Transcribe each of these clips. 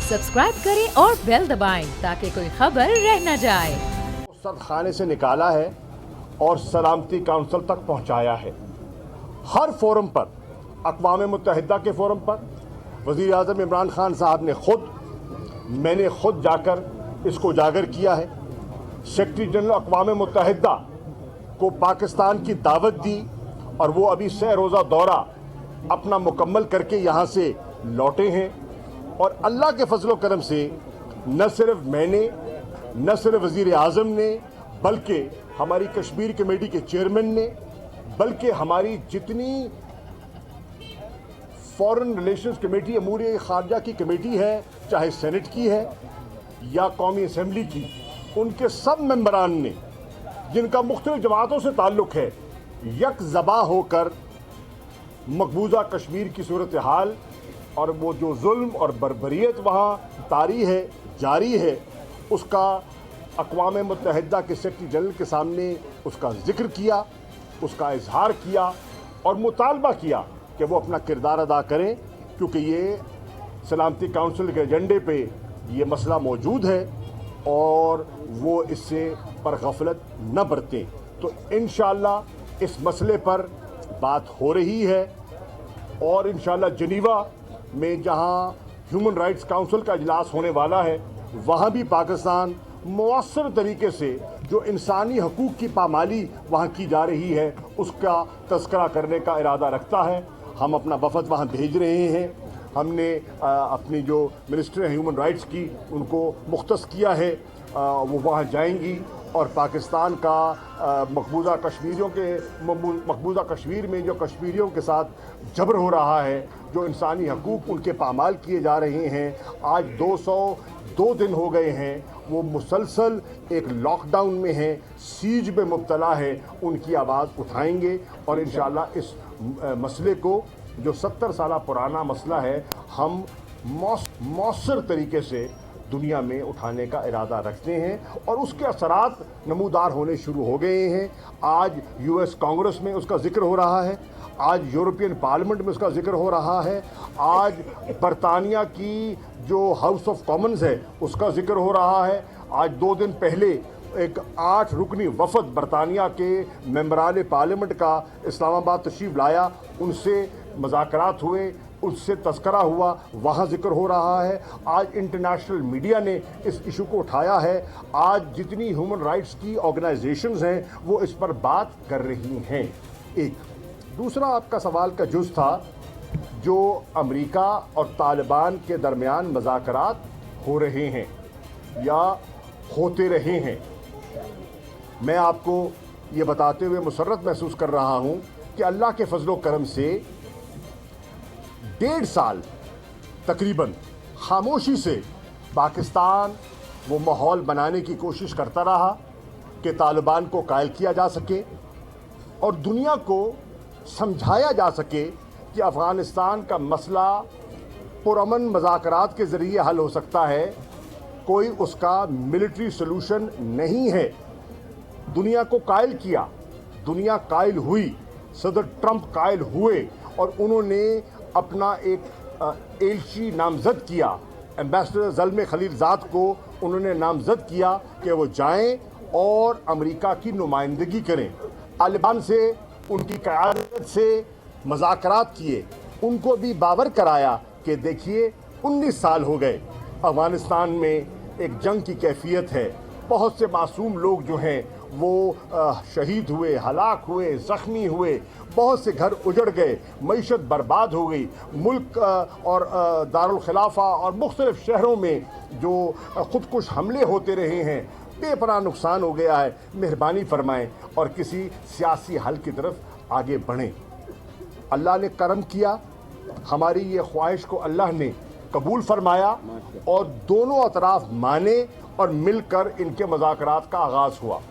Subscribe करें और bell दबाएं ताकि कोई खबर रह न जाए। सद खाने से निकाला है और सलामती काउंसिल तक पहुंचाया है। हर फोरम पर, अक़वाम मुत्तहिदा के फोरम पर वज़ीर आज़म इमरान खान साहब ने मैंने खुद जाकर इसको उजागर किया है। सेक्रेटरी जनरल अक़वाम मुत्तहिदा को पाकिस्तान की दावत दी और वो अभी 6 रोज़ा दौरा अपना मुकम्मल करके यहाँ से लौटे हैं। और अल्लाह के फजल करम से न सिर्फ मैंने, न सिर्फ वज़ीर आज़म ने, बल्कि हमारी कश्मीर कमेटी के चेयरमैन ने, बल्कि हमारी जितनी फॉरेन रिलेशंस कमेटी, अमूर ख़ारजा की कमेटी है, चाहे सेनेट की है या कौमी असम्बली की, उनके सब मेंबरान ने, जिनका मुख्तलिफ जमातों से ताल्लुक़ है, यक ज़बा होकर मकबूजा कश्मीर की सूरत हाल और वो जो जुल्म और बर्बरियत वहाँ जारी है, उसका अक़वाम मुत्तहिदा के सेक्रेटरी जनरल के सामने उसका ज़िक्र किया, उसका इजहार किया और मुतालबा किया कि वो अपना किरदार अदा करें, क्योंकि ये सलामती काउंसिल के एजेंडे पे ये मसला मौजूद है और वो इससे पर गफलत न बरतें। तो इंशाअल्लाह इस मसले पर बात हो रही है और इंशाअल्लाह जनीवा में जहां ह्यूमन राइट्स काउंसिल का इजलास होने वाला है, वहां भी पाकिस्तान मुअस्सर तरीके से जो इंसानी हकूक़ की पामाली वहां की जा रही है उसका तज़किरा करने का इरादा रखता है। हम अपना वफ़द वहां भेज रहे हैं। हमने अपनी जो मिनिस्टर है ह्यूमन राइट्स की, उनको मुख्तस किया है, वो वहाँ जाएंगी और पाकिस्तान का मकबूजा कश्मीर में जो कश्मीरियों के साथ जबर हो रहा है, जो इंसानी हकूक़ उनके पामाल किए जा रहे हैं, आज 202 दिन हो गए हैं, वो मुसलसल एक लॉकडाउन में हैं, सीज में मुब्तला है, उनकी आवाज़ उठाएंगे और इंशाअल्लाह इस मसले को, जो 70 साल पुराना मसला है, हम मौसर तरीके से दुनिया में उठाने का इरादा रखते हैं और उसके असरात नमूदार होने शुरू हो गए हैं। आज यूएस कांग्रेस में उसका जिक्र हो रहा है, आज यूरोपियन पार्लियामेंट में उसका जिक्र हो रहा है, आज बरतानिया की जो हाउस ऑफ कॉमन्स है उसका जिक्र हो रहा है। आज 2 दिन पहले एक 8 रुकनी वफ़द बरतानिया के मेंबरान पार्लियामेंट का इस्लामाबाद तशरीफ़ लाया, उनसे मुज़ाकरात हुए, उससे तज़किरा हुआ, वहाँ ज़िक्र हो रहा है। आज इंटरनेशनल मीडिया ने इस इशू को उठाया है। आज जितनी ह्यूमन राइट्स की ऑर्गेनाइजेशंस हैं वो इस पर बात कर रही हैं। एक दूसरा आपका सवाल का जुज़ था जो अमेरिका और तालिबान के दरमियान मुज़ाकरात हो रहे हैं या होते रहे हैं। मैं आपको ये बताते हुए मुसर्रत महसूस कर रहा हूँ कि अल्लाह के फजलो करम से 1.5 साल तकरीबन खामोशी से पाकिस्तान वो माहौल बनाने की कोशिश करता रहा कि तालिबान को कायल किया जा सके और दुनिया को समझाया जा सके कि अफ़गानिस्तान का मसला पुरअमन मुज़ाकरात के ज़रिए हल हो सकता है, कोई उसका मिलिट्री सलूशन नहीं है। दुनिया को कायल किया, दुनिया कायल हुई, सदर ट्रंप कायल हुए और उन्होंने अपना एक एलची नामज़द किया, एम्बेसडर ज़ल्मे खलीलज़ाद को उन्होंने नामज़द किया कि वो जाएं और अमेरिका की नुमाइंदगी करें। तालिबान से, उनकी क़यादत से मुज़ाकरात किए, उनको भी बावर कराया कि देखिए 19 साल हो गए, अफ़गानिस्तान में एक जंग की कैफियत है, बहुत से मासूम लोग जो हैं वो शहीद हुए, हलाक हुए, ज़ख्मी हुए, बहुत से घर उजड़ गए, मईशत बर्बाद हो गई, मुल्क और दारुल खिलाफा और मुख्तलिफ शहरों में जो ख़ुदकुश हमले होते रहे हैं, बेपनाह नुकसान हो गया है। मेहरबानी फरमाएं और किसी सियासी हल की तरफ आगे बढ़ें। अल्लाह ने करम किया, हमारी ये ख्वाहिश को अल्लाह ने कबूल फरमाया और दोनों अतराफ माने और मिलकर इनके मुज़ाकरात का आगाज़ हुआ।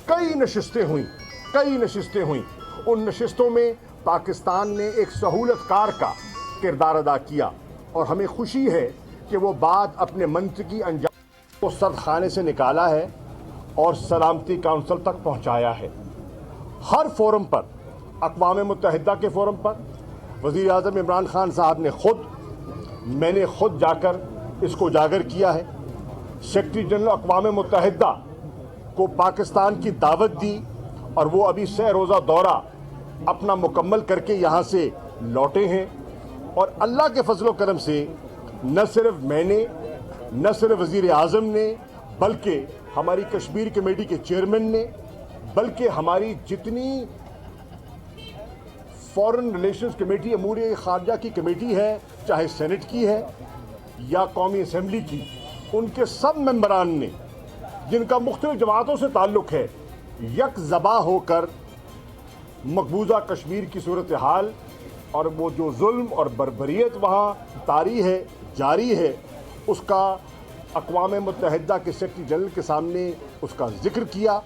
कई नशिस्तें हुईं। उन नशिस्तों में पाकिस्तान ने एक सहूलतकार का किरदार अदा किया और हमें खुशी है कि वो बात अपने मंतकी अंजाम को सद खाने से निकाला है और सलामती काउंसिल तक पहुँचाया है। हर फोरम पर, अक़वाम मुत्तहिदा के फोरम पर वज़ीर आज़म इमरान खान साहब ने मैंने खुद जाकर اس کو اجاگر کیا ہے. سیکرٹری جنرل اقوام متحدہ کو پاکستان کی دعوت دی اور وہ ابھی 6 روزہ دورہ اپنا مکمل کر کے یہاں سے لوٹے ہیں. اور اللہ کے فضل و کرم سے نہ صرف میں نے، نہ صرف وزیر اعظم نے، بلکہ ہماری کشمیر کمیٹی کے چیئرمین نے، بلکہ ہماری جتنی فورن ریلیشنز کمیٹی، امور خارجہ کی کمیٹی ہے، چاہے سینٹ کی ہے یا قومی اسمبلی کی، ان کے سب ممبران نے، جن کا مختلف جماعتوں سے تعلق ہے، یک ذبح ہو کر مقبوضہ کشمیر کی صورتحال اور وہ جو ظلم اور بربریت وہاں طاری ہے، جاری ہے، اس کا اقوام متحدہ کے سیکرٹری جنرل کے سامنے اس کا ذکر کیا،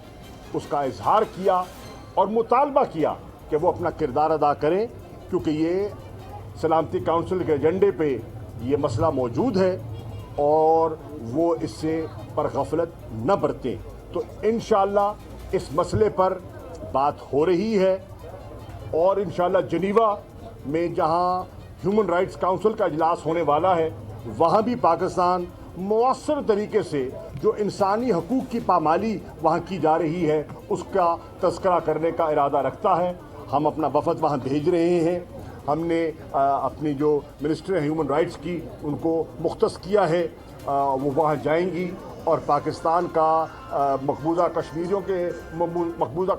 اس کا اظہار کیا اور مطالبہ کیا کہ وہ اپنا کردار ادا کریں، کیونکہ یہ سلامتی کونسل کے ایجنڈے پہ یہ مسئلہ موجود ہے اور وہ اس سے پر غفلت نہ برتیں. تو انشاءاللہ اس مسئلے پر بات ہو رہی ہے اور انشاءاللہ جنیوا میں جہاں ہیومن رائٹس کونسل کا اجلاس ہونے والا ہے، وہاں بھی پاکستان مؤثر طریقے سے جو انسانی حقوق کی پامالی وہاں کی جا رہی ہے اس کا تذکرہ کرنے کا ارادہ رکھتا ہے. ہم اپنا وفد وہاں بھیج رہے ہیں. ہم نے اپنی جو منسٹر ہیومن رائٹس کی ان کو مختص کیا ہے، وہ وہاں جائیں گی اور پاکستان کا مقبوضہ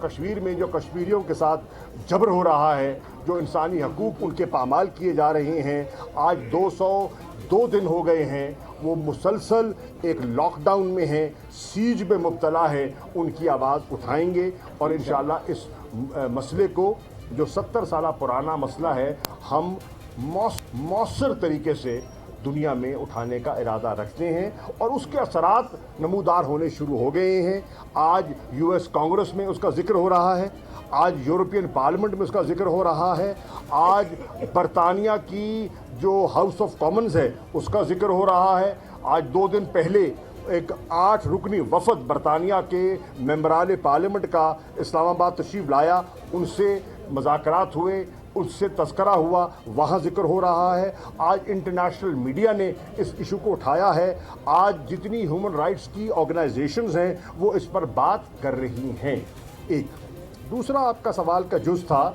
کشمیر میں جو کشمیریوں کے ساتھ جبر ہو رہا ہے، جو انسانی حقوق ان کے پامال کیے جا رہے ہیں، آج 202 دن ہو گئے ہیں، وہ مسلسل ایک لاک ڈاؤن میں ہیں، سیج میں مبتلا ہے، ان کی آواز اٹھائیں گے اور انشاءاللہ اس مسئلے کو جو 70 سالہ پرانا مسئلہ ہے، ہم مؤثر طریقے سے دنیا میں اٹھانے کا ارادہ رکھتے ہیں اور اس کے اثرات نمودار ہونے شروع ہو گئے ہیں. آج US کانگریس میں اس کا ذکر ہو رہا ہے، آج یورپین پارلیمنٹ میں اس کا ذکر ہو رہا ہے، آج برطانیہ کی جو ہاؤس آف کامنز ہے اس کا ذکر ہو رہا ہے. آج 2 دن پہلے ایک 8 رکنی وفد برطانیہ کے ممبران پارلیمنٹ کا اسلام آباد تشریف لایا، ان سے مذاکرات ہوئے، اس سے تذکرہ ہوا، وہاں ذکر ہو رہا ہے. آج انٹرنیشنل میڈیا نے اس ایشو کو اٹھایا ہے، آج جتنی ہیومن رائٹس کی آرگنائزیشنز ہیں وہ اس پر بات کر رہی ہیں. ایک دوسرا آپ کا سوال کا جز تھا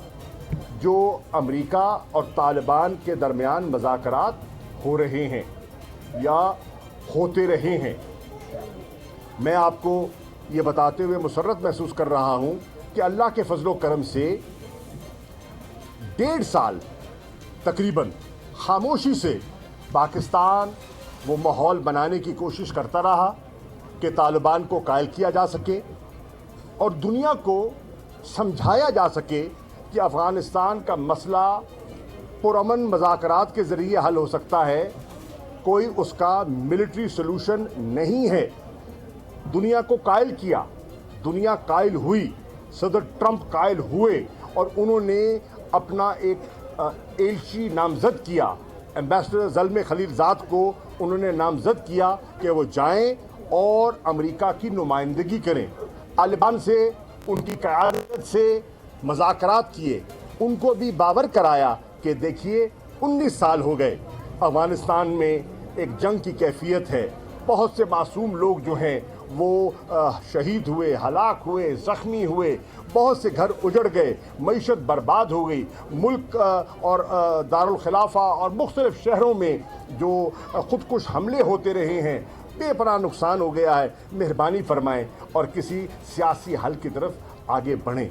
جو امریکہ اور طالبان کے درمیان مذاکرات ہو رہے ہیں یا ہوتے رہے ہیں. میں آپ کو یہ بتاتے ہوئے مسرت محسوس کر رہا ہوں کہ اللہ کے فضل و کرم سے 1.5 سال تقریباً خاموشی سے پاکستان وہ ماحول بنانے کی کوشش کرتا رہا کہ طالبان کو قائل کیا جا سکے اور دنیا کو سمجھایا جا سکے کہ افغانستان کا مسئلہ پرامن مذاکرات کے ذریعے حل ہو سکتا ہے، کوئی اس کا ملٹری سلوشن نہیں ہے. دنیا کو قائل کیا، دنیا قائل ہوئی، صدر ٹرمپ قائل ہوئے اور انہوں نے اپنا ایک ایلچی نامزد کیا، ایمبیسڈر زلمے خلیل زاد کو انہوں نے نامزد کیا کہ وہ جائیں اور امریکہ کی نمائندگی کریں. طالبان سے ان کی قیادت سے مذاکرات کیے، ان کو بھی باور کرایا کہ دیکھیے 19 سال ہو گئے، افغانستان میں ایک جنگ کی کیفیت ہے، بہت سے معصوم لوگ جو ہیں وہ شہید ہوئے، ہلاک ہوئے، زخمی ہوئے، بہت سے گھر اجڑ گئے، معیشت برباد ہو گئی، ملک اور دارالخلافہ اور مختلف شہروں میں جو خودکش حملے ہوتے رہے ہیں، بے پناہ نقصان ہو گیا ہے. مہربانی فرمائیں اور کسی سیاسی حل کی طرف آگے بڑھیں.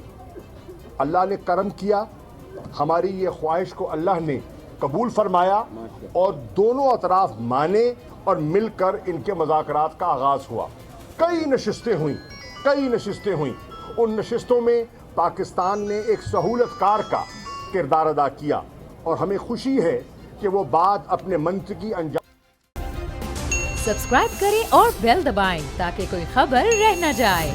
اللہ نے کرم کیا، ہماری یہ خواہش کو اللہ نے قبول فرمایا اور دونوں اطراف مانے اور مل کر ان کے مذاکرات کا آغاز ہوا. کئی نشستیں ہوئیں. ان نشستوں میں پاکستان نے ایک سہولت کار کا کردار ادا کیا اور ہمیں خوشی ہے کہ وہ بات اپنے منطقی انجام. سبسکرائب کریں اور بیل دبائیں تاکہ کوئی خبر رہ نہ جائے.